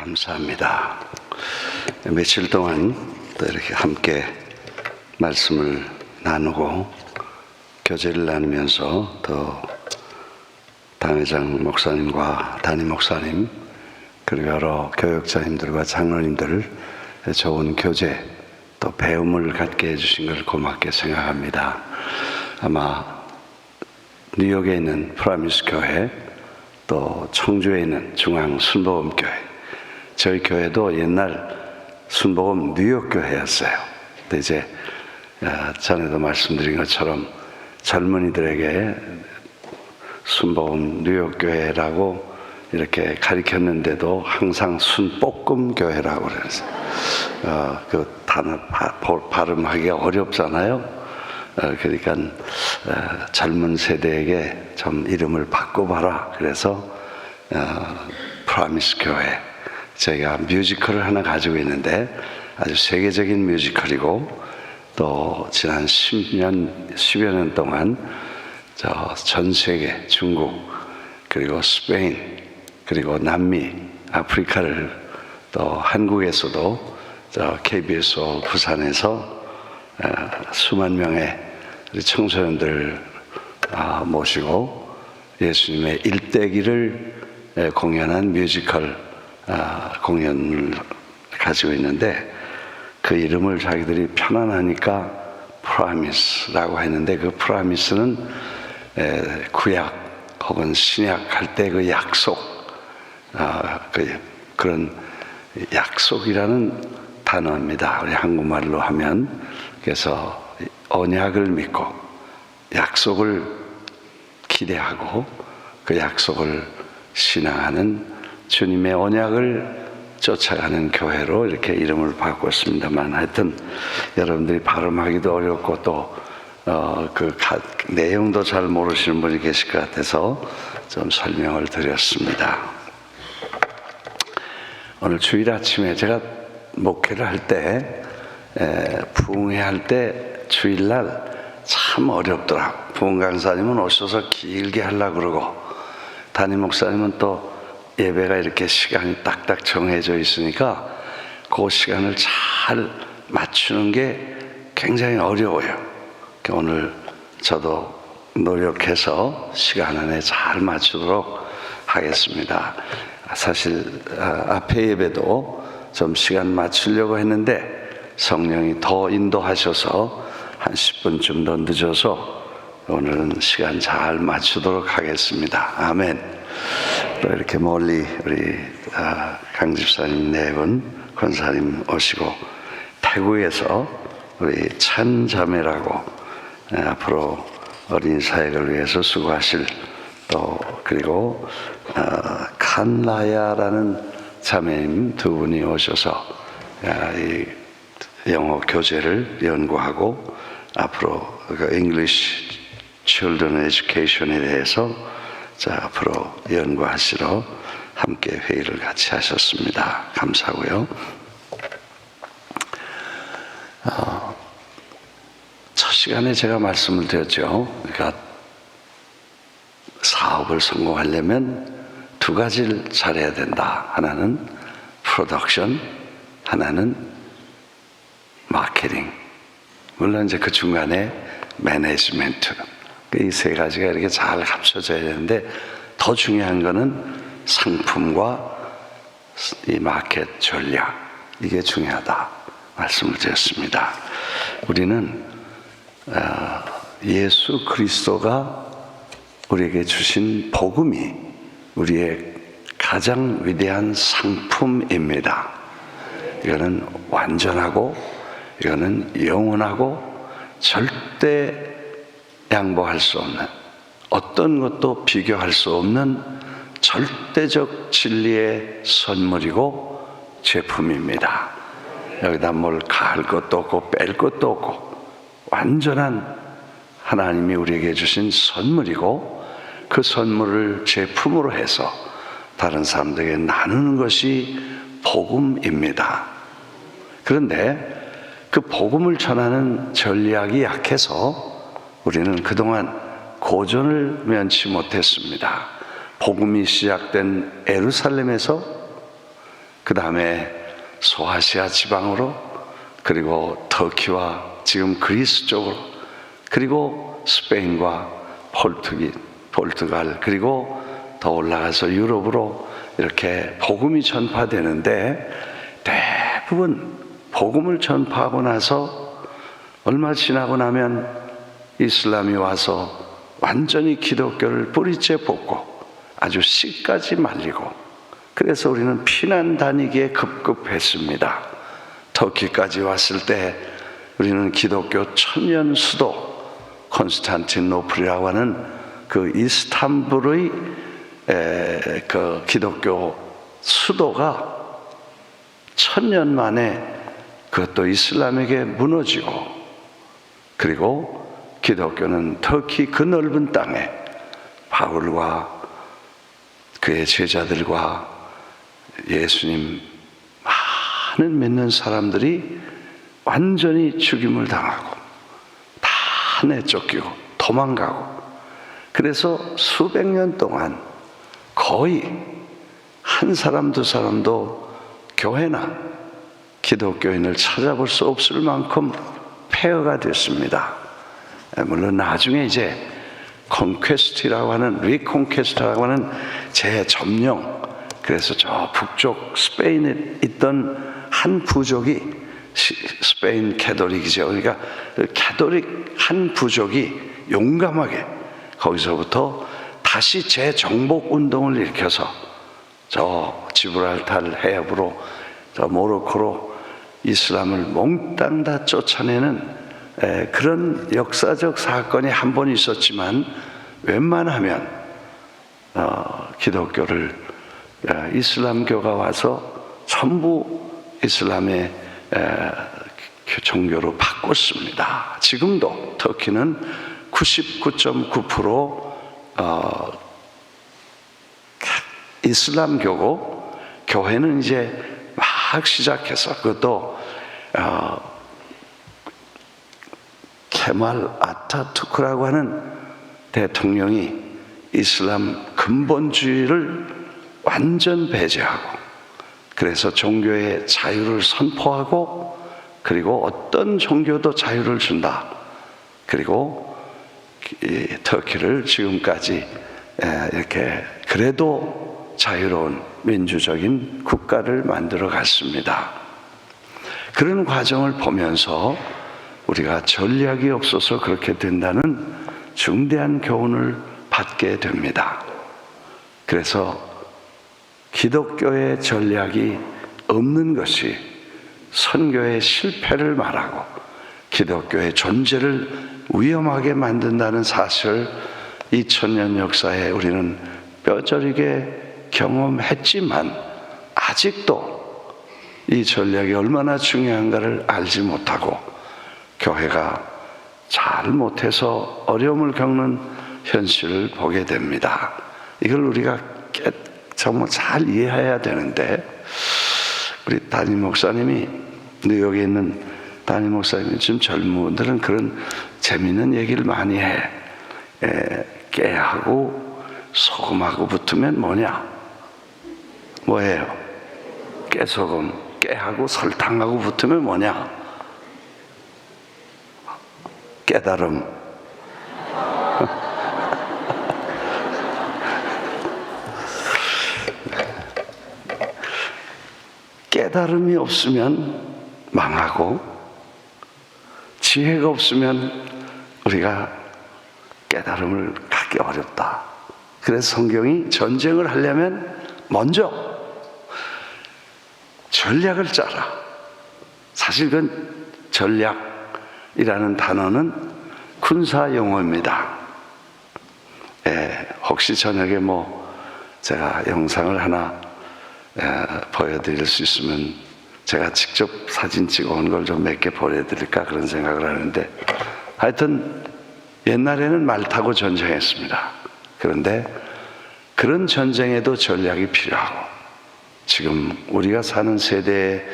감사합니다. 며칠 동안 또 이렇게 함께 말씀을 나누고 교제를 나누면서 또 당회장 목사님과 담임 목사님 그리고 여러 교역자님들과 장로님들 좋은 교제 또 배움을 갖게 해주신 걸 고맙게 생각합니다. 아마 뉴욕에 있는 프라미스 교회 또 청주에 있는 중앙 순복음교회 저희 교회도 옛날 순복음 뉴욕 교회였어요. 근데 이제 전에도 말씀드린 것처럼 젊은이들에게 순복음 뉴욕 교회라고 이렇게 가리켰는데도 항상 순복음 교회라고 그랬어요. 그 단어 발음하기가 어렵잖아요. 그러니까 젊은 세대에게 좀 이름을 바꿔봐라. 그래서 프라미스 교회 저희가 뮤지컬을 하나 가지고 있는데 아주 세계적인 뮤지컬이고 또 지난 10여 년 동안 전 세계 중국 그리고 스페인 그리고 남미 아프리카를 또 한국에서도 KBS 부산에서 수만 명의 청소년들 모시고 예수님의 일대기를 공연한 뮤지컬 공연을 가지고 있는데 그 이름을 자기들이 편안하니까 프라미스라고 했는데 그 프라미스는 구약 혹은 신약 할 때 그 약속 그런 약속이라는 단어입니다. 우리 한국말로 하면 그래서 언약을 믿고 약속을 기대하고 그 약속을 신앙하는 주님의 언약을 쫓아가는 교회로 이렇게 이름을 바꿨습니다만 하여튼 여러분들이 발음하기도 어렵고 또 내용도 잘 모르시는 분이 계실 것 같아서 좀 설명을 드렸습니다. 오늘 주일 아침에 제가 목회를 할 때 부흥회 할 때 주일날 참 어렵더라고. 부흥 강사님은 오셔서 길게 하려고 그러고 담임 목사님은 또 예배가 이렇게 시간이 딱딱 정해져 있으니까 그 시간을 잘 맞추는 게 굉장히 어려워요. 오늘 저도 노력해서 시간 안에 잘 맞추도록 하겠습니다. 사실 앞에 예배도 좀 시간 맞추려고 했는데 성령이 더 인도하셔서 한 10분쯤 더 늦어서 오늘은 시간 잘 맞추도록 하겠습니다. 아멘. 또 이렇게 멀리 우리 강 집사님 네 분, 권사님 오시고 태국에서 우리 찬자매라고 앞으로 어린이 사역을 위해서 수고하실 또 그리고 칸라야라는 자매님 두 분이 오셔서 이 영어 교재를 연구하고 앞으로 그 English Children Education에 대해서 앞으로 연구하시러 함께 회의를 같이 하셨습니다. 감사하고요. 첫 시간에 제가 말씀을 드렸죠. 그러니까 사업을 성공하려면 두 가지를 잘해야 된다. 하나는 프로덕션, 하나는 마케팅. 물론 이제 그 중간에 매니지먼트. 이 세 가지가 이렇게 잘 합쳐져야 되는데 더 중요한 거는 상품과 이 마켓 전략 이게 중요하다 말씀을 드렸습니다. 우리는 예수 그리스도가 우리에게 주신 복음이 우리의 가장 위대한 상품입니다. 이거는 완전하고 이거는 영원하고 절대 양보할 수 없는 어떤 것도 비교할 수 없는 절대적 진리의 선물이고 제품입니다. 여기다 뭘 가할 것도 없고 뺄 것도 없고 완전한 하나님이 우리에게 주신 선물이고 그 선물을 제품으로 해서 다른 사람들에게 나누는 것이 복음입니다. 그런데 그 복음을 전하는 전략이 약해서 우리는 그동안 고전을 면치 못했습니다. 복음이 시작된 예루살렘에서 그 다음에 소아시아 지방으로, 그리고 터키와 지금 그리스 쪽으로, 그리고 스페인과 포르투갈, 그리고 더 올라가서 유럽으로 이렇게 복음이 전파되는데, 대부분 복음을 전파하고 나서 얼마 지나고 나면 이슬람이 와서 완전히 기독교를 뿌리째 뽑고 아주 씨까지 말리고, 그래서 우리는 피난 다니기에 급급했습니다. 터키까지 왔을 때 우리는 기독교 천년 수도 콘스탄티노플이라고 하는 그 이스탄불의 그 기독교 수도가 천년 만에 그것도 이슬람에게 무너지고, 그리고 기독교는 터키 그 넓은 땅에 바울과 그의 제자들과 예수님 많은 믿는 사람들이 완전히 죽임을 당하고 다 내쫓기고 도망가고, 그래서 수백 년 동안 거의 한 사람 두 사람도 교회나 기독교인을 찾아볼 수 없을 만큼 폐허가 됐습니다. 물론 나중에 이제 리콘퀘스트라고 하는 재점령, 그래서 저 북쪽 스페인에 있던 한 부족이 스페인 캐톨릭이죠. 그러니까 캐톨릭 한 부족이 용감하게 거기서부터 다시 재정복 운동을 일으켜서 저 지브랄타르 해협으로 저 모로코로 이슬람을 몽땅 다 쫓아내는 그런 역사적 사건이 한 번 있었지만, 웬만하면 기독교를 이슬람교가 와서 전부 이슬람의 종교로 바꿨습니다. 지금도 터키는 99.9% 이슬람교고, 교회는 이제 막 시작해서, 그것도 케말 아타투크라고 하는 대통령이 이슬람 근본주의를 완전 배제하고, 그래서 종교의 자유를 선포하고, 그리고 어떤 종교도 자유를 준다. 그리고 이 터키를 지금까지 이렇게 그래도 자유로운 민주적인 국가를 만들어 갔습니다. 그런 과정을 보면서 우리가 전략이 없어서 그렇게 된다는 중대한 교훈을 받게 됩니다. 그래서 기독교의 전략이 없는 것이 선교의 실패를 말하고 기독교의 존재를 위험하게 만든다는 사실을 2000년 역사에 우리는 뼈저리게 경험했지만, 아직도 이 전략이 얼마나 중요한가를 알지 못하고 교회가 잘 못해서 어려움을 겪는 현실을 보게 됩니다. 이걸 우리가 정말 잘 이해해야 되는데, 우리 담임 목사님이, 뉴욕에 있는 담임 목사님이, 지금 젊은 분들은 그런 재미있는 얘기를 많이 해. 깨하고 소금하고 붙으면 뭐냐? 뭐예요? 깨소금. 깨하고 설탕하고 붙으면 뭐냐? 깨달음. 깨달음이 없으면 망하고, 지혜가 없으면 우리가 깨달음을 갖기 어렵다. 그래서 성경이 전쟁을 하려면 먼저 전략을 짜라. 사실 그 전략이라는 단어는 군사 용어입니다. 혹시 저녁에 제가 영상을 하나 보여드릴 수 있으면 제가 직접 사진 찍어온 걸 좀 몇 개 보여드릴까 그런 생각을 하는데, 하여튼 옛날에는 말 타고 전쟁했습니다. 그런데 그런 전쟁에도 전략이 필요하고, 지금 우리가 사는 세대의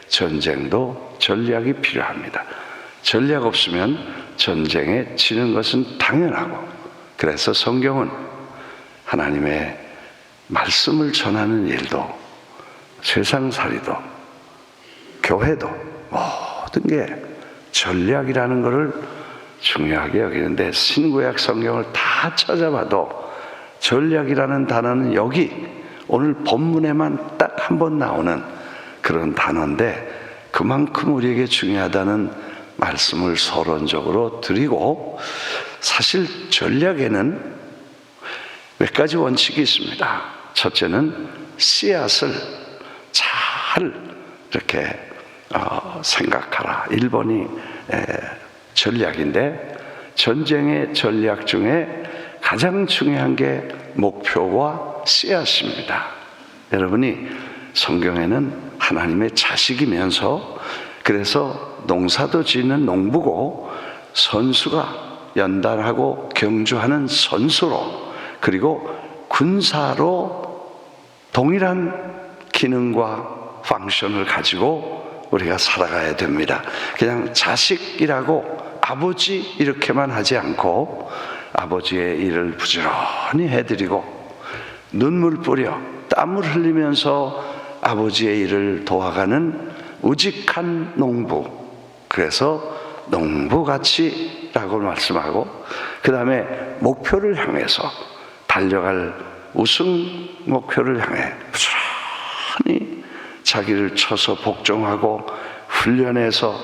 전쟁도 전략이 필요합니다. 전략 없으면 전쟁에 지는 것은 당연하고, 그래서 성경은 하나님의 말씀을 전하는 일도 세상살이도 교회도 모든 게 전략이라는 것을 중요하게 여기는데, 신구약 성경을 다 찾아봐도 전략이라는 단어는 여기 오늘 본문에만 딱 한 번 나오는 그런 단어인데, 그만큼 우리에게 중요하다는 말씀을 서론적으로 드리고, 사실 전략에는 몇 가지 원칙이 있습니다. 첫째는 씨앗을 잘 이렇게 생각하라. 1번이 전략인데, 전쟁의 전략 중에 가장 중요한 게 목표와 씨앗입니다. 여러분이 성경에는 하나님의 자식이면서, 그래서 농사도 짓는 농부고, 선수가 연단하고 경주하는 선수로, 그리고 군사로 동일한 기능과 펑션을 가지고 우리가 살아가야 됩니다. 그냥 자식이라고 아버지 이렇게만 하지 않고, 아버지의 일을 부지런히 해드리고 눈물 뿌려 땀을 흘리면서 아버지의 일을 도와가는 우직한 농부, 그래서 농부같이라고 말씀하고, 그 다음에 목표를 향해서 달려갈 우승 목표를 향해 부지런히 자기를 쳐서 복종하고 훈련해서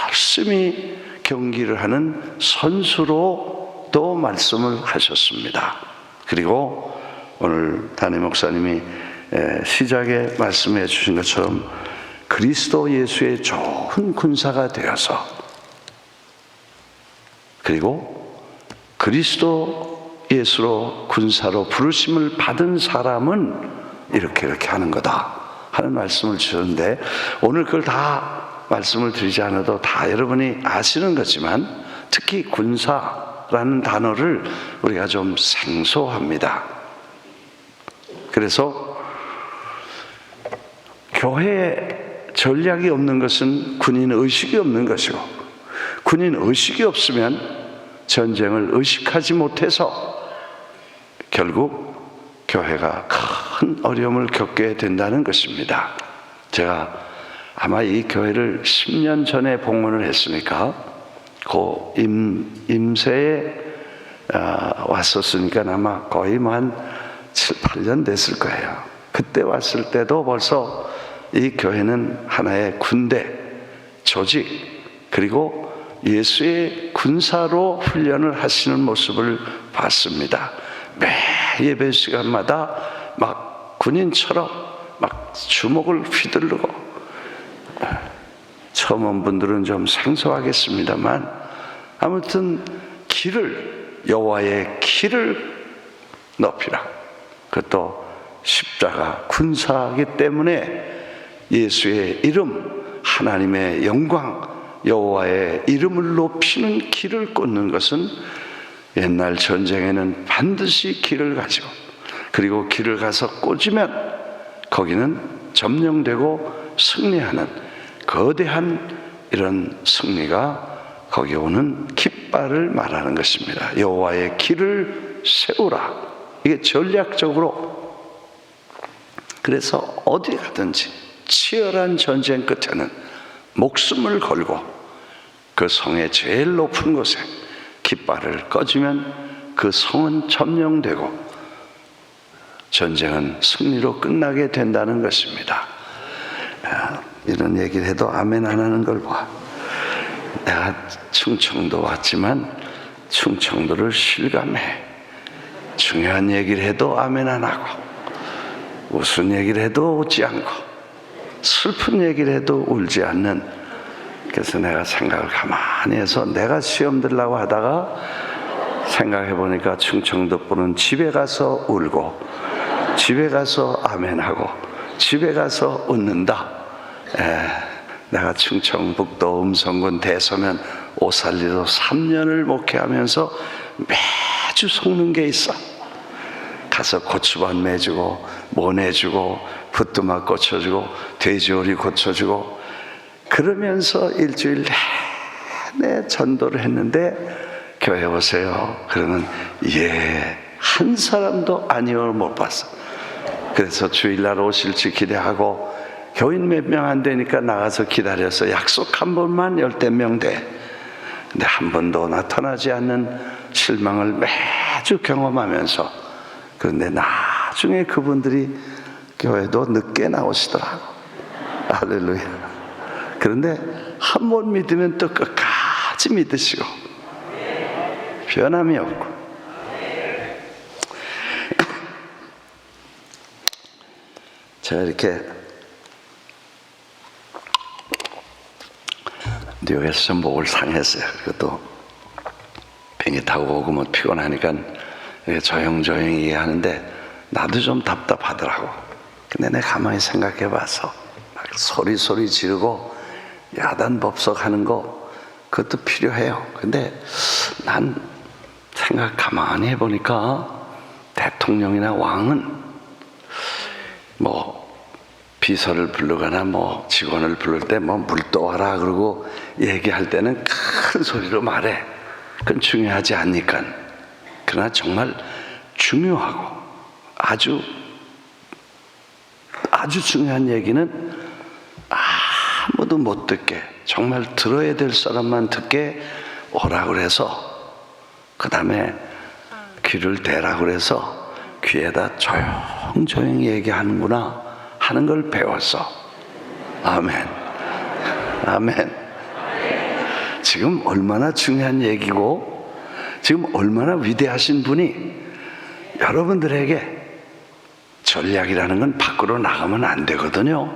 열심히 경기를 하는 선수로 또 말씀을 하셨습니다. 그리고 오늘 담임 목사님이 시작에 말씀해 주신 것처럼 그리스도 예수의 좋은 군사가 되어서, 그리고 그리스도 예수로 군사로 부르심을 받은 사람은 이렇게 하는 거다 하는 말씀을 주셨는데, 오늘 그걸 다 말씀을 드리지 않아도 다 여러분이 아시는 거지만, 특히 군사라는 단어를 우리가 좀 생소합니다. 그래서 교회에 전략이 없는 것은 군인 의식이 없는 것이고, 군인 의식이 없으면 전쟁을 의식하지 못해서 결국 교회가 큰 어려움을 겪게 된다는 것입니다. 제가 아마 이 교회를 10년 전에 봉헌을 했으니까, 그 임세에 왔었으니까 아마 거의 한 7, 8년 됐을 거예요. 그때 왔을 때도 벌써 이 교회는 하나의 군대, 조직, 그리고 예수의 군사로 훈련을 하시는 모습을 봤습니다. 매 예배 시간마다 막 군인처럼 막 주먹을 휘두르고, 처음 온 분들은 좀 생소하겠습니다만, 아무튼 여호와의 길을 높이라. 그것도 십자가 군사이기 때문에 예수의 이름, 하나님의 영광, 여호와의 이름을 높이는 길을 꽂는 것은, 옛날 전쟁에는 반드시 길을 가지고, 그리고 길을 가서 꽂으면 거기는 점령되고 승리하는 거대한 이런 승리가 거기 오는 깃발을 말하는 것입니다. 여호와의 길을 세우라. 이게 전략적으로, 그래서 어디 가든지 치열한 전쟁 끝에는 목숨을 걸고 그 성의 제일 높은 곳에 깃발을 꺼주면 그 성은 점령되고 전쟁은 승리로 끝나게 된다는 것입니다. 이런 얘기를 해도 아멘 안 하는 걸 봐. 내가 충청도 왔지만 충청도를 실감해. 중요한 얘기를 해도 아멘 안 하고, 무슨 얘기를 해도 웃지 않고, 슬픈 얘기를 해도 울지 않는. 그래서 내가 생각을 가만히 해서, 내가 시험 들려고 하다가 생각해 보니까 충청도 분은 집에 가서 울고, 집에 가서 아멘하고, 집에 가서 웃는다. 내가 충청북도 음성군 대서면 오살리로 3년을 목회하면서 매주 속는 게 있어. 가서 고추밭 매주고, 뭐 내주고, 부뚜막 고쳐주고, 돼지오리 고쳐주고, 그러면서 일주일 내내 전도를 했는데, 교회 오세요 그러면 한 사람도 아니요 못 봤어. 그래서 주일날 오실지 기대하고 교인 몇 명 안 되니까 나가서 기다려서 약속 한 번만 10명 돼. 근데 한 번도 나타나지 않는 실망을 매주 경험하면서, 그런데 나중에 그분들이 교회도 늦게 나오시더라고. 할렐루야. 그런데 한 번 믿으면 또 끝까지 믿으시고 변함이 없고. 제가 이렇게 뉴욕에서 좀 목을 상했어요. 그것도 비행기 타고 오고 뭐 피곤하니까 조용조용히 하는데 나도 좀 답답하더라고. 근데 내가 가만히 생각해 봐서 막 소리 지르고 야단 법석 하는 거 그것도 필요해요. 근데 난 생각 가만히 해보니까 대통령이나 왕은 뭐 비서를 부르거나 뭐 직원을 부를 때 뭐 물 떠와라 그러고 얘기할 때는 큰 소리로 말해. 그건 중요하지 않으니까. 그러나 정말 중요하고 아주 중요한 얘기는 아무도 못 듣게, 정말 들어야 될 사람만 듣게 오라 그래서, 그 다음에 귀를 대라 그래서 귀에다 조용조용히 얘기하는구나 하는 걸 배웠어. 아멘. 아멘. 지금 얼마나 중요한 얘기고 지금 얼마나 위대하신 분이 여러분들에게, 전략이라는 건 밖으로 나가면 안 되거든요.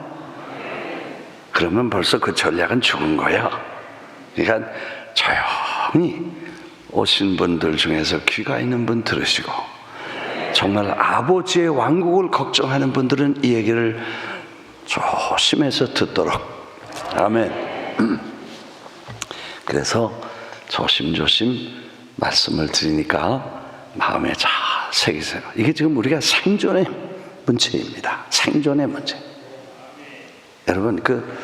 그러면 벌써 그 전략은 죽은 거야. 그러니까 조용히 오신 분들 중에서 귀가 있는 분 들으시고, 정말 아버지의 왕국을 걱정하는 분들은 이 얘기를 조심해서 듣도록. 아멘. 그래서 조심조심 말씀을 드리니까 마음에 잘 새기세요. 이게 지금 우리가 생존의 문제입니다. 생존의 문제. 여러분, 그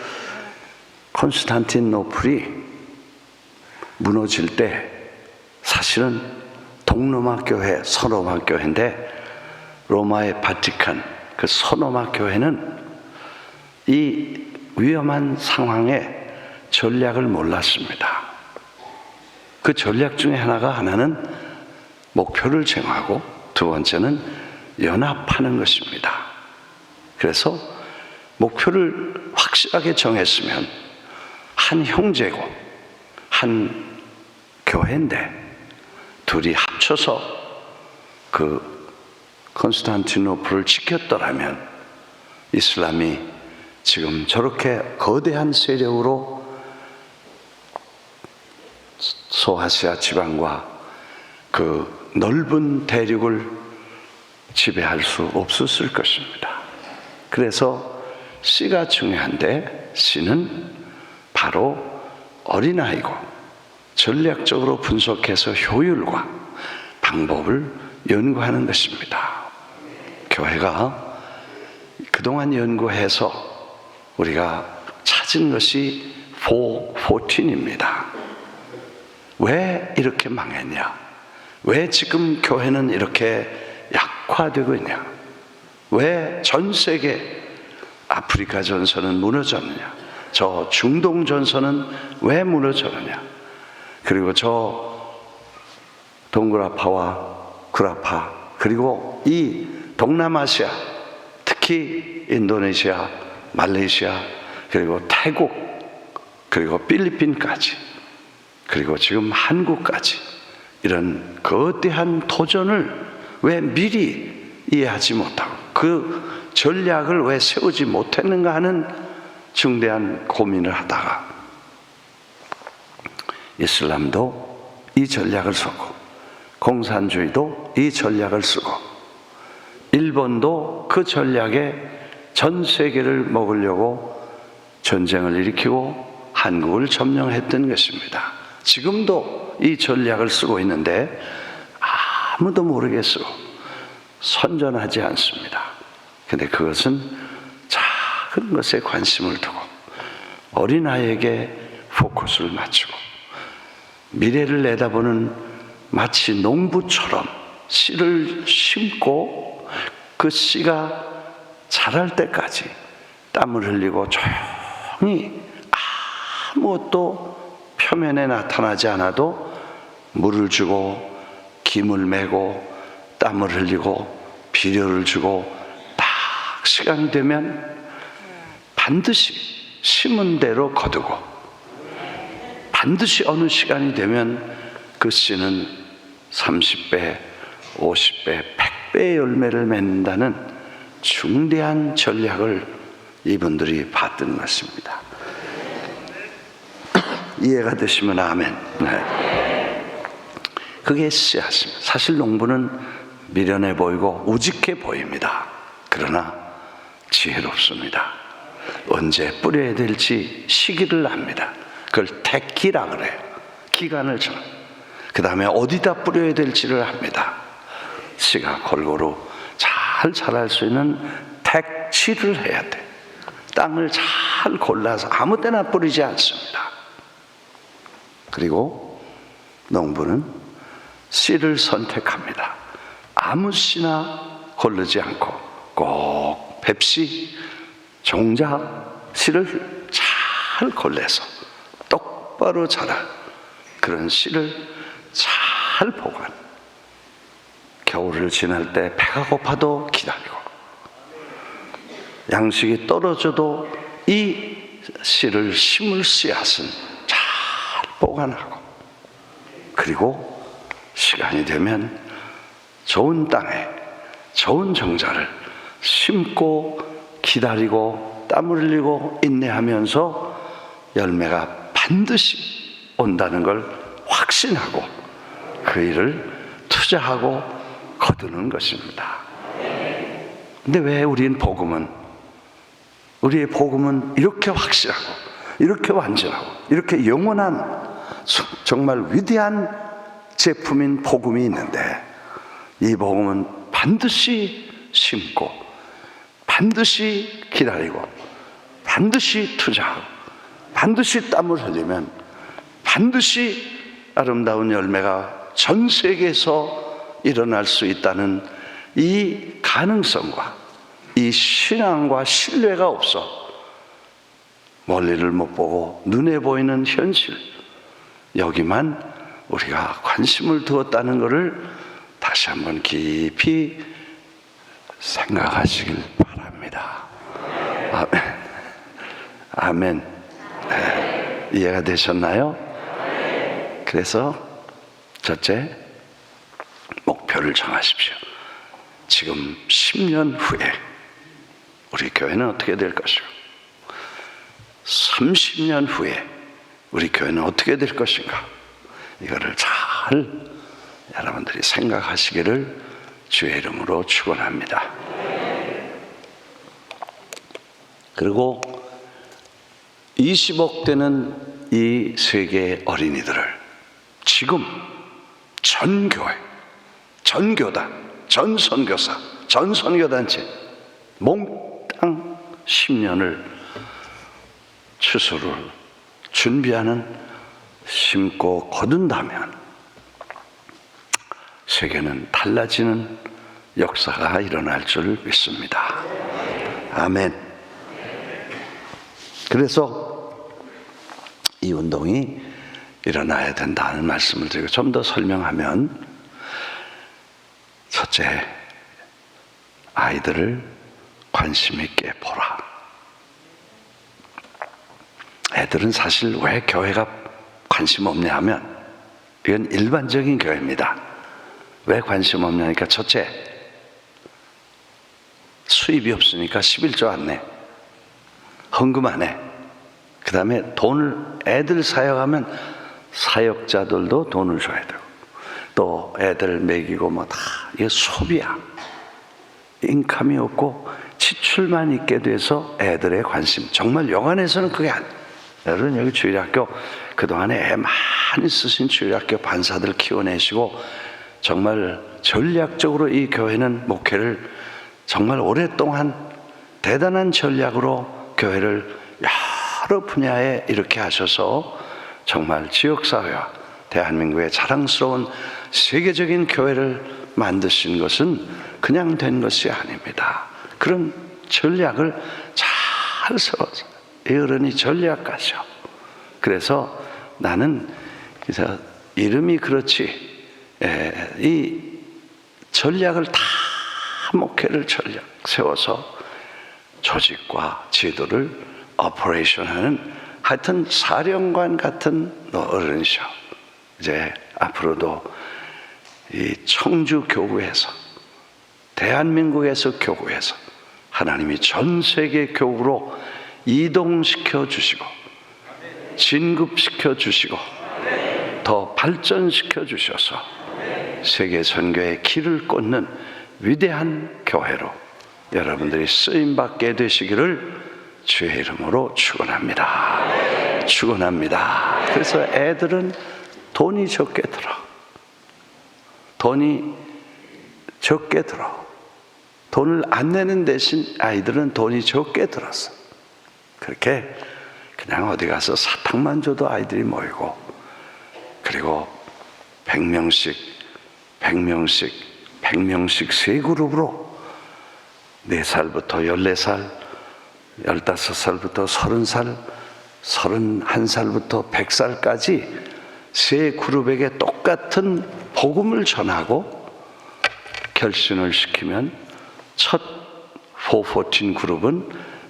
콘스탄티노플이 무너질 때 사실은 동로마 교회, 서로마 교회인데, 로마의 바티칸, 그 서로마 교회는 이 위험한 상황에 전략을 몰랐습니다. 그 전략 중에 하나는 목표를 정하고, 두 번째는 연합하는 것입니다. 그래서 목표를 확실하게 정했으면 한 형제고 한 교회인데 둘이 합쳐서 그 콘스탄티노플을 지켰더라면 이슬람이 지금 저렇게 거대한 세력으로 소아시아 지방과 그 넓은 대륙을 지배할 수 없었을 것입니다. 그래서 씨가 중요한데, 씨는 바로 어린아이고 전략적으로 분석해서 효율과 방법을 연구하는 것입니다. 교회가 그동안 연구해서 우리가 찾은 것이 414입니다. 왜 이렇게 망했냐? 왜 지금 교회는 이렇게 약화되고 있냐? 왜 전 세계 아프리카 전선은 무너졌느냐? 저 중동 전선은 왜 무너졌느냐? 그리고 저 동그라파와 구라파, 그리고 이 동남아시아, 특히 인도네시아, 말레이시아, 그리고 태국, 그리고 필리핀까지, 그리고 지금 한국까지, 이런 거대한 도전을 왜 미리 이해하지 못하고 그 전략을 왜 세우지 못했는가 하는 중대한 고민을 하다가, 이슬람도 이 전략을 쓰고, 공산주의도 이 전략을 쓰고, 일본도 그 전략에 전 세계를 먹으려고 전쟁을 일으키고 한국을 점령했던 것입니다. 지금도 이 전략을 쓰고 있는데 아무도 모르겠어. 선전하지 않습니다. 근데 그것은 작은 것에 관심을 두고 어린아이에게 포커스를 맞추고, 미래를 내다보는 마치 농부처럼 씨를 심고 그 씨가 자랄 때까지 땀을 흘리고 조용히 아무것도 표면에 나타나지 않아도 물을 주고 김을 매고 땀을 흘리고 비료를 주고 딱 시간이 되면 반드시 심은 대로 거두고 반드시 어느 시간이 되면 그 씨는 30배, 50배, 100배의 열매를 맺는다는 중대한 전략을 이분들이 봤던 것입니다. 이해가 되시면 아멘. 네. 그게 씨앗입니다. 사실 농부는 미련해 보이고 우직해 보입니다. 그러나 지혜롭습니다. 언제 뿌려야 될지 시기를 압니다. 그걸 택기라 그래요. 기간을 정해. 그 다음에 어디다 뿌려야 될지를 압니다. 씨가 골고루 잘 자랄 수 있는 택지를 해야 돼. 땅을 잘 골라서 아무 때나 뿌리지 않습니다. 그리고 농부는 씨를 선택합니다. 아무 씨나 고르지 않고 꼭 뱁씨, 종자 씨를 잘 골라서 똑바로 자랄 그런 씨를 잘 보관. 겨울을 지날 때 배가 고파도 기다리고 양식이 떨어져도 이 씨를 심을 씨앗은 잘 보관하고 그리고 시간이 되면 좋은 땅에 좋은 정자를 심고 기다리고 땀을 흘리고 인내하면서 열매가 반드시 온다는 걸 확신하고 그 일을 투자하고 거두는 것입니다. 근데 왜 우리의 복음은 이렇게 확실하고 이렇게 완전하고 이렇게 영원한 정말 위대한 제품인 복음이 있는데 이 복음은 반드시 심고 반드시 기다리고 반드시 투자하고 반드시 땀을 흘리면 반드시 아름다운 열매가 전 세계에서 일어날 수 있다는 이 가능성과 이 신앙과 신뢰가 없어 멀리를 못 보고 눈에 보이는 현실 여기만 우리가 관심을 두었다는 것을 다시 한번 깊이 생각하시길 바랍니다. 아멘. 아멘. 네. 이해가 되셨나요? 그래서 첫째, 목표를 정하십시오. 지금 10년 후에 우리 교회는 어떻게 될 것이고 30년 후에 우리 교회는 어떻게 될 것인가 이거를 잘 여러분들이 생각하시기를 주의 이름으로 축원합니다. 그리고 20억 되는 이 세계의 어린이들을 지금 전 교회, 전 교단, 전 선교사, 전 선교단체 몽땅 10년을 추수를 준비하는 심고 거둔다면 세계는 달라지는 역사가 일어날 줄 믿습니다. 아멘. 그래서 이 운동이 일어나야 된다는 말씀을 드리고 좀 더 설명하면 첫째, 아이들을 관심 있게 보라. 애들은 사실 왜 교회가 관심 없냐 하면 이건 일반적인 교회입니다. 왜 관심 없냐니까 첫째, 수입이 없으니까 11조 안 내. 헌금 안 해. 그 다음에 돈을 애들 사역하면 사역자들도 돈을 줘야 되고 또 애들 먹이고 뭐 다 이게 소비야. 인감이 없고 지출만 있게 돼서 애들의 관심 정말 영안에서는 그게 여러분 여기 주일학교 그동안에 애 많이 쓰신 주일학교 반사들 키워내시고 정말 전략적으로 이 교회는 목회를 정말 오랫동안 대단한 전략으로 교회를 여러 분야에 이렇게 하셔서 정말 지역사회와 대한민국의 자랑스러운 세계적인 교회를 만드신 것은 그냥 된 것이 아닙니다. 그런 전략을 잘 세워서 이 어른이 전략가죠. 그래서 나는 그래서 이름이 그렇지 이 전략을 다 목회를 전략 세워서 조직과 제도를 오퍼레이션하는 하여튼 사령관 같은 어른이셔. 이제 앞으로도 이 청주 교구에서 대한민국에서 교구에서 하나님이 전 세계 교구로 이동시켜 주시고 진급시켜 주시고 더 발전시켜 주셔서 세계 선교의 길을 꽂는 위대한 교회로 여러분들이 쓰임받게 되시기를 주의 이름으로 축원합니다. 축원합니다. 그래서 애들은 돈이 적게 들어. 돈이 적게 들어. 돈을 안 내는 대신 아이들은 돈이 적게 들었어. 그렇게 그냥 어디 가서 사탕만 줘도 아이들이 모이고, 그리고 100명씩 세 그룹으로 4살부터 14살, 15살부터 30살, 31살부터 100살까지 세 그룹에게 똑같은 복음을 전하고 결신을 시키면 첫 414 그룹은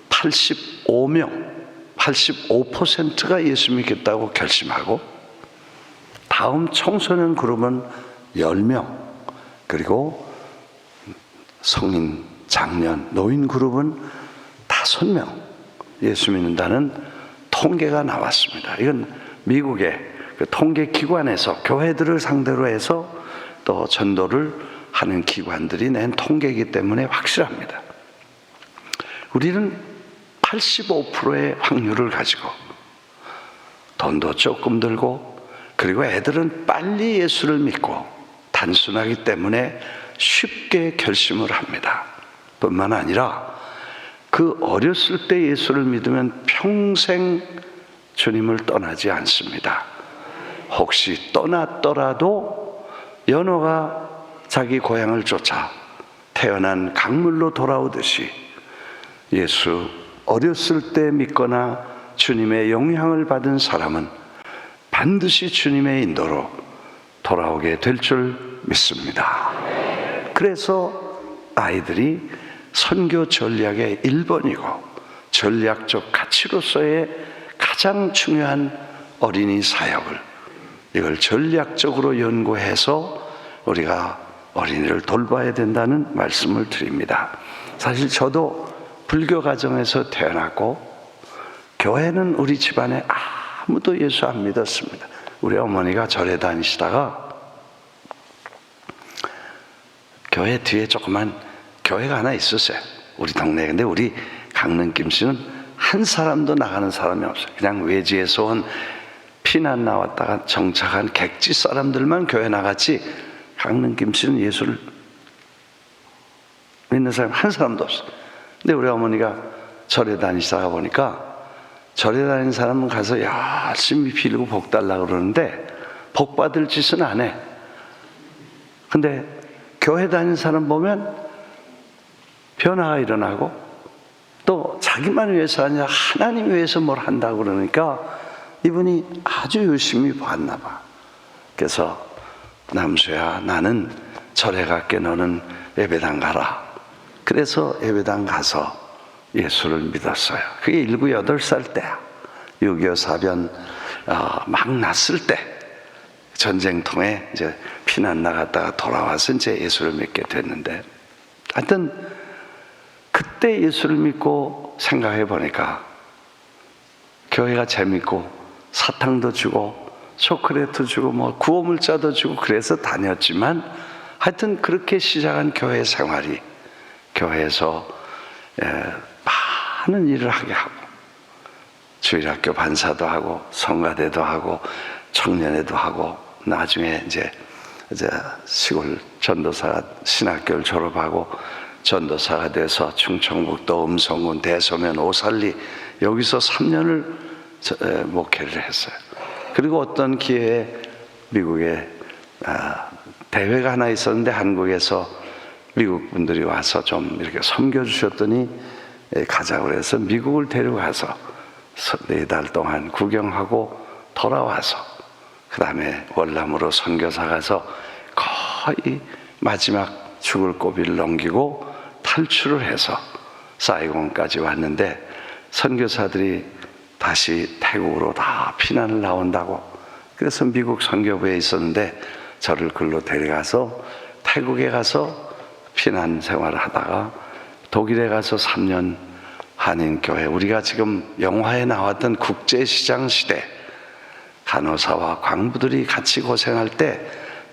85%가 예수 믿겠다고 결심하고, 다음 청소년 그룹은 10명, 그리고 성인, 장년, 노인 그룹은 5명 예수 믿는다는 통계가 나왔습니다. 이건 미국의 그 통계 기관에서 교회들을 상대로 해서 또 전도를 하는 기관들이 낸 통계이기 때문에 확실합니다. 우리는 85%의 확률을 가지고 돈도 조금 들고, 그리고 애들은 빨리 예수를 믿고 단순하기 때문에 쉽게 결심을 합니다. 뿐만 아니라 그 어렸을 때 예수를 믿으면 평생 주님을 떠나지 않습니다. 혹시 떠났더라도 연호가 자기 고향을 쫓아 태어난 강물로 돌아오듯이 예수 어렸을 때 믿거나 주님의 영향을 받은 사람은 반드시 주님의 인도로 돌아오게 될 줄 믿습니다. 그래서 아이들이 선교 전략의 1번이고 전략적 가치로서의 가장 중요한 어린이 사역을, 이걸 전략적으로 연구해서 우리가 어린이를 돌봐야 된다는 말씀을 드립니다. 사실 저도 불교 가정에서 태어났고 교회는 우리 집안에 아무도 예수 안 믿었습니다. 우리 어머니가 절에 다니시다가 교회 뒤에 조그만 교회가 하나 있었어요. 우리 동네에. 근데 우리 강릉 김씨는 한 사람도 나가는 사람이 없어요. 그냥 외지에서 온 피난 나왔다가 정착한 객지 사람들만 교회 나갔지, 강릉 김씨는 예수를 믿는 사람 한 사람도 없어요. 근데 우리 어머니가 절에 다니시다가 보니까 절에 다니는 사람은 가서 열심히 빌고 복 달라고 그러는데 복 받을 짓은 안 해. 근데 교회 다니는 사람 보면 변화가 일어나고, 또 자기만 위해서 아니라 하나님 위해서 뭘 한다고 그러니까 이분이 아주 열심히 봤나 봐. 그래서 남수야, 나는 절에 갈게, 너는 예배당 가라. 그래서 예배당 가서 예수를 믿었어요. 그게 7, 8살 때야. 6.25 사변 막 났을 때, 전쟁통에 이제 피난 나갔다가 돌아와서 이제 예수를 믿게 됐는데, 하여튼 그때 예수를 믿고 생각해 보니까 교회가 재밌고 사탕도 주고 초콜릿도 주고 뭐 구호물자도 주고 그래서 다녔지만, 하여튼 그렇게 시작한 교회 생활이 교회에서 많은 일을 하게 하고, 주일학교 반사도 하고 성가대도 하고 청년회도 하고, 나중에 이제 시골 전도사 신학교를 졸업하고 전도사가 돼서 충청북도 음성군 대소면 오살리 여기서 3년을 목회를 했어요. 그리고 어떤 기회에 미국에 대회가 하나 있었는데 한국에서 미국 분들이 와서 좀 이렇게 섬겨 주셨더니 가자고 해서 미국을 데려가서 4달 동안 구경하고 돌아와서 그 다음에 월남으로 선교사 가서 거의 마지막 죽을 고비를 넘기고 탈출을 해서 사이공까지 왔는데, 선교사들이 다시 태국으로 다 피난을 나온다고, 그래서 미국 선교부에 있었는데 저를 글로 데려가서 태국에 가서 피난 생활을 하다가 독일에 가서 3년 한인교회, 우리가 지금 영화에 나왔던 국제시장 시대, 간호사와 광부들이 같이 고생할 때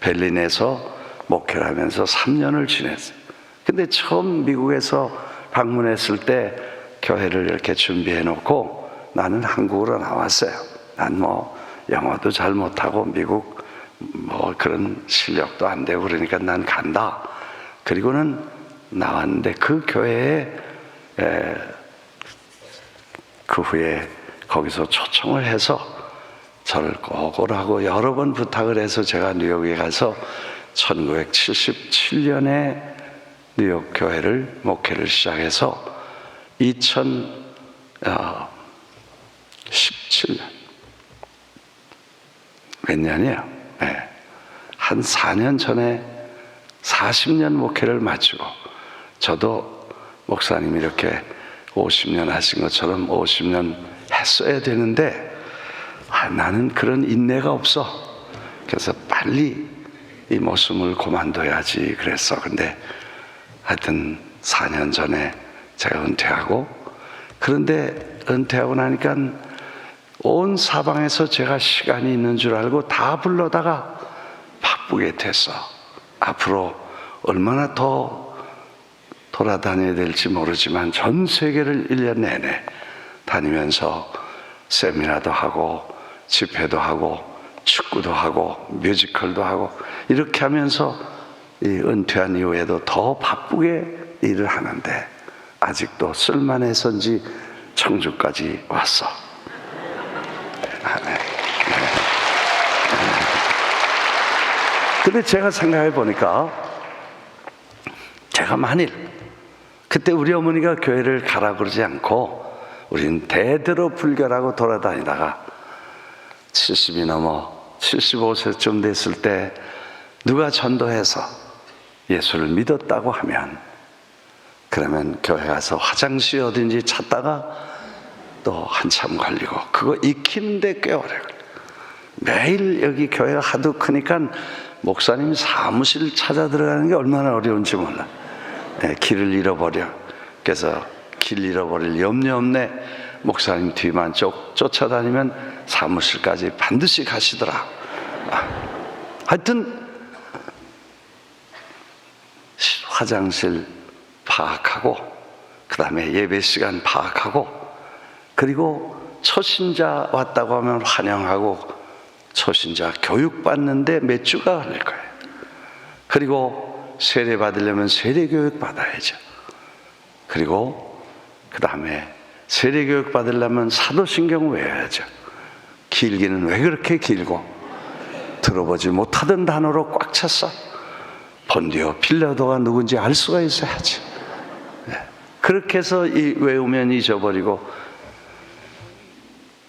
베를린에서 목회를 하면서 3년을 지냈어요. 근데 처음 미국에서 방문했을 때 교회를 이렇게 준비해 놓고 나는 한국으로 나왔어요. 난 영어도 잘 못하고 미국 그런 실력도 안 되고 그러니까 난 간다. 그리고는 나왔는데 그 교회에 그 후에 거기서 초청을 해서 저를 꼭 오라고 여러 번 부탁을 해서 제가 뉴욕에 가서 1977년에 뉴욕 교회를 목회를 시작해서 2017년 몇 년이에요? 네. 한 4년 전에 40년 목회를 마치고, 저도 목사님이 이렇게 50년 하신 것처럼 50년 했어야 되는데 나는 그런 인내가 없어. 그래서 빨리 이 모습을 그만둬야지 그랬어. 근데 하여튼 4년 전에 제가 은퇴하고, 그런데 은퇴하고 나니까 온 사방에서 제가 시간이 있는 줄 알고 다 불러다가 바쁘게 됐어. 앞으로 얼마나 더 돌아다녀야 될지 모르지만 전 세계를 1년 내내 다니면서 세미나도 하고 집회도 하고 축구도 하고 뮤지컬도 하고 이렇게 하면서 이 은퇴한 이후에도 더 바쁘게 일을 하는데 아직도 쓸만해서인지 청주까지 왔어. 근데 제가 생각해 보니까, 제가 만일 그때 우리 어머니가 교회를 가라 그러지 않고 우린 대대로 불교라고 돌아다니다가 70이 넘어 75세쯤 됐을 때 누가 전도해서 예수를 믿었다고 하면, 그러면 교회 가서 화장실 어딘지 찾다가 또 한참 걸리고 그거 익히는데 꽤 오래 걸려. 매일 여기 교회가 하도 크니까 목사님 사무실 찾아 들어가는 게 얼마나 어려운지 몰라. 길을 잃어버려. 그래서 길 잃어버릴 염려 없네. 목사님 뒤만 쫓아다니면 사무실까지 반드시 가시더라. 하여튼 화장실 파악하고 그 다음에 예배 시간 파악하고, 그리고 초신자 왔다고 하면 환영하고 초신자 교육받는데 몇 주가 걸릴 거예요. 그리고 세례 받으려면 세례 교육 받아야죠. 그리고 그 다음에 세례 교육 받으려면 사도신경 외워야죠. 길기는 왜 그렇게 길고 들어보지 못하던 단어로 꽉 찼어. 본디오 필라도가 누군지 알 수가 있어야지. 그렇게 해서 외우면 잊어버리고,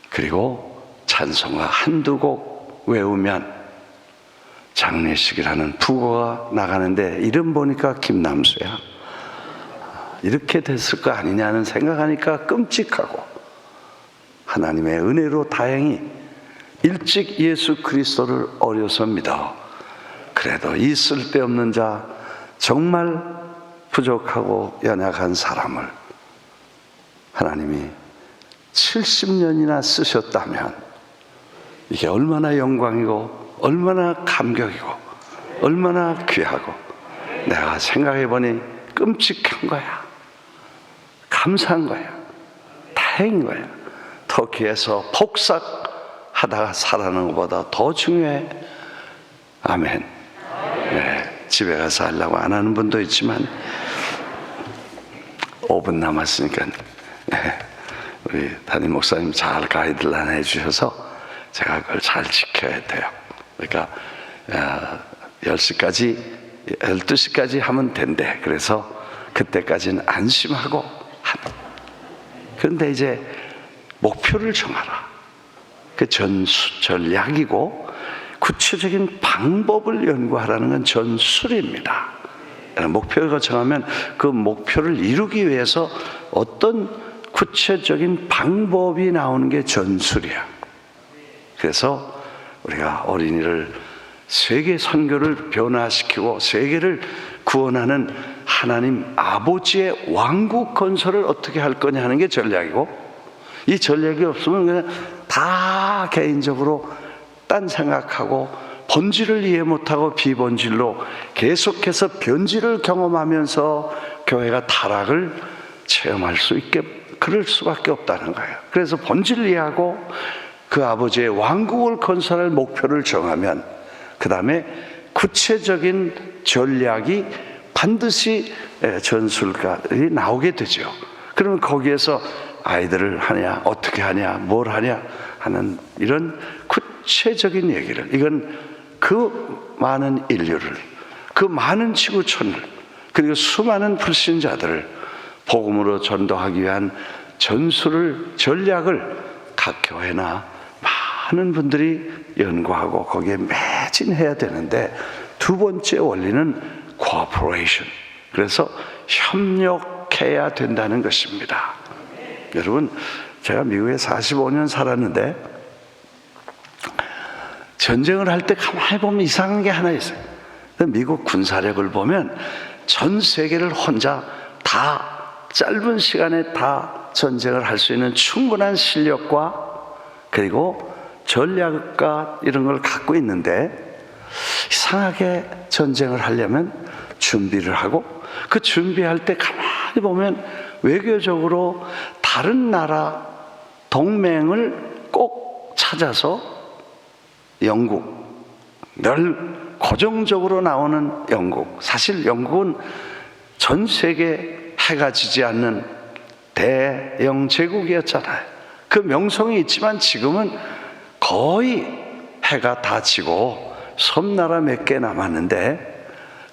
그리고 찬송가 한두 곡 외우면 장례식이라는 부고가 나가는데 이름 보니까 김남수야. 이렇게 됐을 거 아니냐는 생각하니까 끔찍하고, 하나님의 은혜로 다행히 일찍 예수 그리스도를 어려서 믿어. 그래도 이 쓸데없는 자, 정말 부족하고 연약한 사람을 하나님이 70년이나 쓰셨다면 이게 얼마나 영광이고 얼마나 감격이고 얼마나 귀하고, 내가 생각해 보니 끔찍한 거야. 감사한 거야. 다행인 거야. 터키에서 폭삭하다가 살아나는 것보다 더 중요해. 아멘. 네, 집에 가서 하려고 안 하는 분도 있지만 5분 남았으니까 우리 담임 목사님 잘 가이드라인 해주셔서 제가 그걸 잘 지켜야 돼요. 그러니까 10시까지 12시까지 하면 된대. 그래서 그때까지는 안심하고 그런데 이제 목표를 정하라. 그 전략이고 구체적인 방법을 연구하라는 건 전술입니다. 목표를 정하면 그 목표를 이루기 위해서 어떤 구체적인 방법이 나오는 게 전술이야. 그래서 우리가 어린이를 세계 선교를 변화시키고 세계를 구원하는 하나님 아버지의 왕국 건설을 어떻게 할 거냐 하는 게 전략이고, 이 전략이 없으면 그냥 다 개인적으로 딴 생각하고 본질을 이해 못하고 비본질로 계속해서 변질을 경험하면서 교회가 타락을 체험할 수 있게 그럴 수밖에 없다는 거예요. 그래서 본질을 이해하고 그 아버지의 왕국을 건설할 목표를 정하면 그 다음에 구체적인 전략이 반드시 전술가들이 나오게 되죠. 그러면 거기에서 아이들을 하냐, 어떻게 하냐, 뭘 하냐 하는 이런 구체적인 얘기를, 이건 그 많은 인류를, 그 많은 지구촌을, 그리고 수많은 불신자들을 복음으로 전도하기 위한 전략을 각 교회나 많은 분들이 연구하고 거기에 매진해야 되는데, 두 번째 원리는 cooperation. 그래서 협력해야 된다는 것입니다. 여러분, 제가 미국에 45년 살았는데 전쟁을 할 때 가만히 보면 이상한 게 하나 있어요. 미국 군사력을 보면 전 세계를 혼자 다 짧은 시간에 다 전쟁을 할 수 있는 충분한 실력과 그리고 전략과 이런 걸 갖고 있는데, 이상하게 전쟁을 하려면 준비를 하고, 그 준비할 때 가만히 보면 외교적으로 다른 나라 동맹을 꼭 찾아서, 영국, 늘 고정적으로 나오는 영국, 사실 영국은 전 세계 해가 지지 않는 대영 제국이었잖아요. 그 명성이 있지만 지금은 거의 해가 다 지고 섬나라 몇 개 남았는데,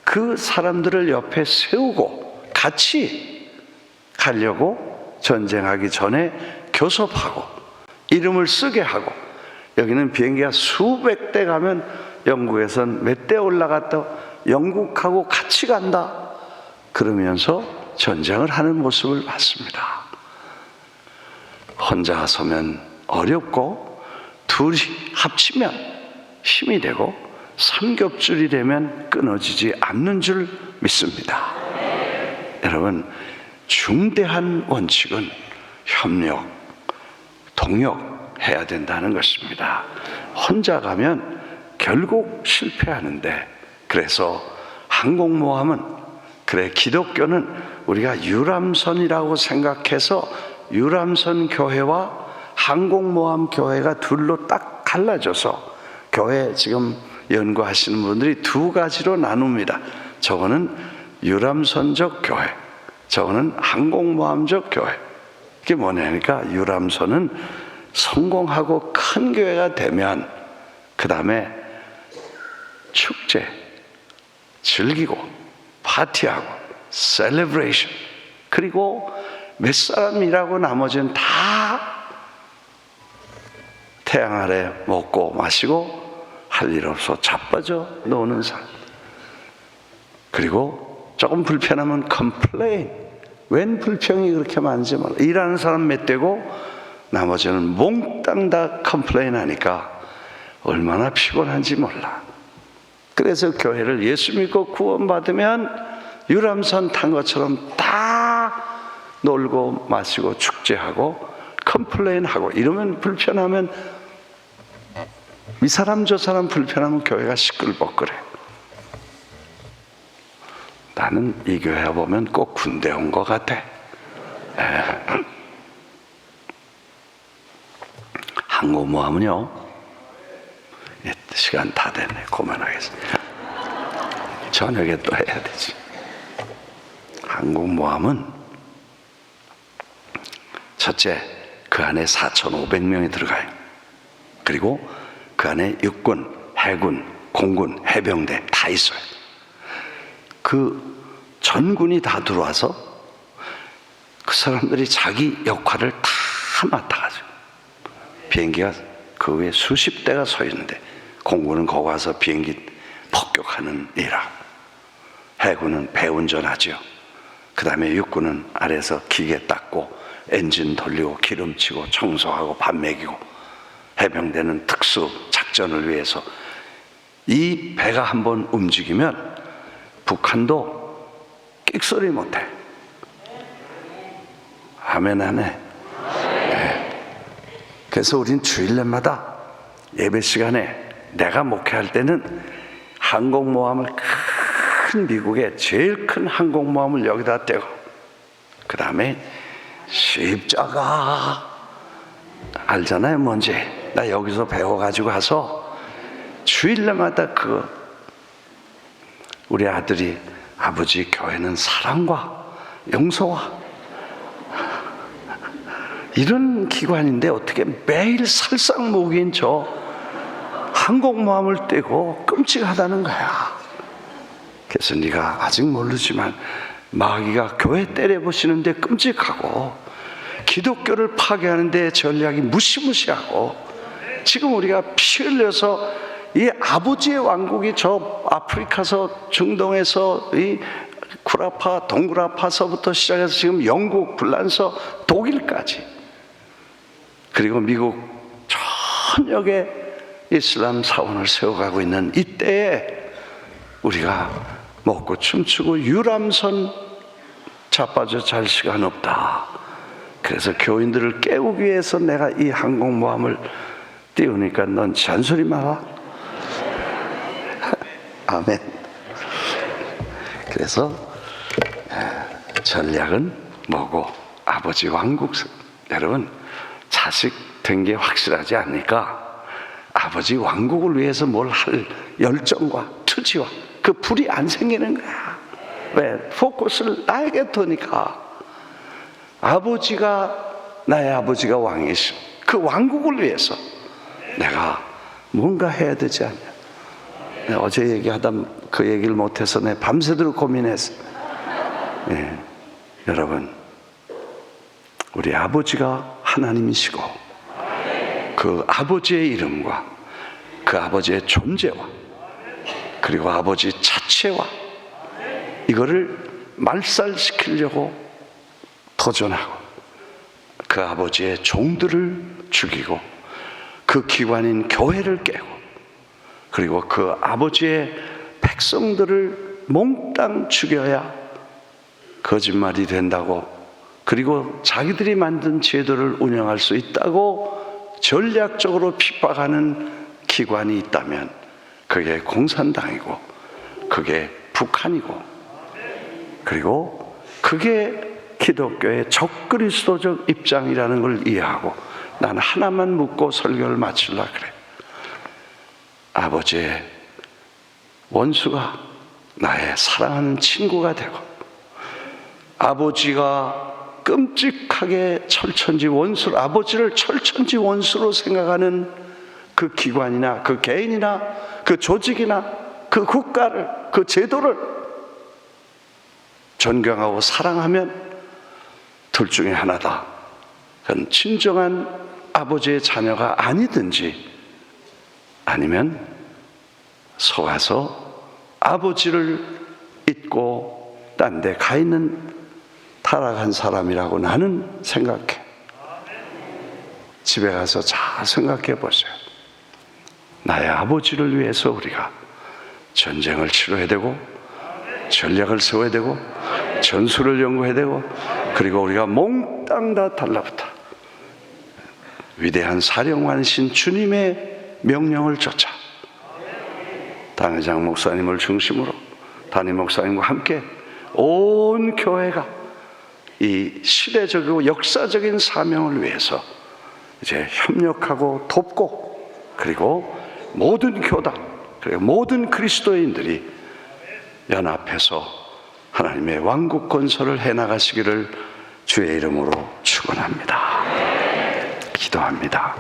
그 사람들을 옆에 세우고 같이 가려고 전쟁하기 전에 교섭하고 이름을 쓰게 하고, 여기는 비행기가 수백 대 가면 영국에선 몇 대 올라갔다 영국하고 같이 간다 그러면서 전쟁을 하는 모습을 봤습니다. 혼자 서면 어렵고 둘이 합치면 힘이 되고 삼겹줄이 되면 끊어지지 않는 줄 믿습니다. 여러분, 중대한 원칙은 협력, 동역해야 된다는 것입니다. 혼자 가면 결국 실패하는데, 그래서 항공모함은, 그래 기독교는 우리가 유람선이라고 생각해서 유람선 교회와 항공모함 교회가 둘로 딱 갈라져서 교회 지금 연구하시는 분들이 두 가지로 나눕니다. 저거는 유람선적 교회, 저거는 항공모함적 교회. 그게 뭐냐니까, 유람선은 성공하고 큰 교회가 되면 그 다음에 축제 즐기고 파티하고 셀레브레이션, 그리고 몇 사람이라고 나머지는 다 태양 아래 먹고 마시고 할 일 없어 자빠져 노는 사람. 그리고 조금 불편하면 컴플레인, 웬 불평이 그렇게 많은지 몰라. 일하는 사람 몇 대고 나머지는 몽땅 다 컴플레인 하니까 얼마나 피곤한지 몰라. 그래서 교회를 예수 믿고 구원받으면 유람선 탄 것처럼 다 놀고 마시고 축제하고 컴플레인하고 이러면, 불편하면 이 사람 저 사람 불편하면 교회가 시끌벅거려. 나는 이 교회 보면 꼭 군대 온 것 같아. 항공모함은요, 시간 다 됐네. 그만하겠습니다. 저녁에 또 해야 되지. 항공모함은 첫째, 그 안에 4,500명이 들어가요. 그리고 그 안에 육군, 해군, 공군, 해병대 다 있어요. 그 전군이 다 들어와서 그 사람들이 자기 역할을 다 맡아가지고 비행기가 그 위에 수십 대가 서 있는데 공군은 거기 와서 비행기 폭격하는 일하, 해군은 배 운전하죠. 그 다음에 육군은 아래에서 기계 닦고 엔진 돌리고 기름치고 청소하고 밥 먹이고, 해병대는 특수 작전을 위해서. 이 배가 한번 움직이면 북한도 끽소리 못해. 아멘 안 해? 네. 그래서 우린 주일날마다 예배 시간에, 내가 목회할 때는 항공모함을, 큰 미국의 제일 큰 항공모함을 여기다 떼고, 그 다음에 십자가 알잖아요 뭔지. 나 여기서 배워가지고 가서 주일날마다 우리 아들이, 아버지 교회는 사랑과 용서와 이런 기관인데 어떻게 매일 살상무기인 저 항공모함을 떼고 끔찍하다는 거야. 그래서 네가 아직 모르지만 마귀가 교회 때려부시는데 끔찍하고, 기독교를 파괴하는데 전략이 무시무시하고, 지금 우리가 피 흘려서 이 아버지의 왕국이 저 아프리카서, 중동에서, 이 구라파, 동구라파서부터 시작해서 지금 영국, 불란서, 독일까지, 그리고 미국 전역에 이슬람 사원을 세워가고 있는 이때에 우리가 먹고 춤추고 유람선 자빠져 잘 시간 없다. 그래서 교인들을 깨우기 위해서 내가 이 항공모함을 띄우니까 넌 잔소리 마라. 아멘. 그래서 전략은 뭐고? 아버지 왕국. 여러분, 자식 된 게 확실하지 않으니까 아버지 왕국을 위해서 뭘 할 열정과 투지와 그 불이 안 생기는 거야. 왜? 포커스를 나에게 두니까. 나의 아버지가 왕이시오. 그 왕국을 위해서 내가 뭔가 해야 되지 않냐. 어제 얘기하다 그 얘기를 못해서 내 밤새도록 고민했어. 네. 여러분, 우리 아버지가 하나님이시고, 그 아버지의 이름과 그 아버지의 존재와 그리고 아버지 자체와 이거를 말살시키려고 도전하고, 그 아버지의 종들을 죽이고, 그 기관인 교회를 깨고, 그리고 그 아버지의 백성들을 몽땅 죽여야 거짓말이 된다고, 그리고 자기들이 만든 제도를 운영할 수 있다고 전략적으로 핍박하는 기관이 있다면 그게 공산당이고, 그게 북한이고, 그리고 그게 기독교의 적그리스도적 입장이라는 걸 이해하고, 난 하나만 묻고 설교를 마치려고 그래. 아버지의 원수가 나의 사랑하는 친구가 되고, 아버지가 끔찍하게 철천지 원수로, 아버지를 철천지 원수로 생각하는 그 기관이나 그 개인이나 그 조직이나 그 국가를, 그 제도를 존경하고 사랑하면 둘 중에 하나다. 그건 진정한 아버지의 자녀가 아니든지, 아니면 속아서 아버지를 잊고 딴 데 가 있는 타락한 사람이라고 나는 생각해. 집에 가서 잘 생각해 보세요. 나의 아버지를 위해서 우리가 전쟁을 치러야 되고, 전략을 세워야 되고, 전술을 연구해야 되고, 그리고 우리가 몽땅 다 달라붙어 위대한 사령관이신 주님의 명령을 쫓아 당회장 목사님을 중심으로 담임 목사님과 함께 온 교회가 이 시대적이고 역사적인 사명을 위해서 이제 협력하고 돕고, 그리고 모든 교단, 그리고 모든 그리스도인들이 연합해서 하나님의 왕국 건설을 해나가시기를 주의 이름으로 축원합니다. 기도합니다.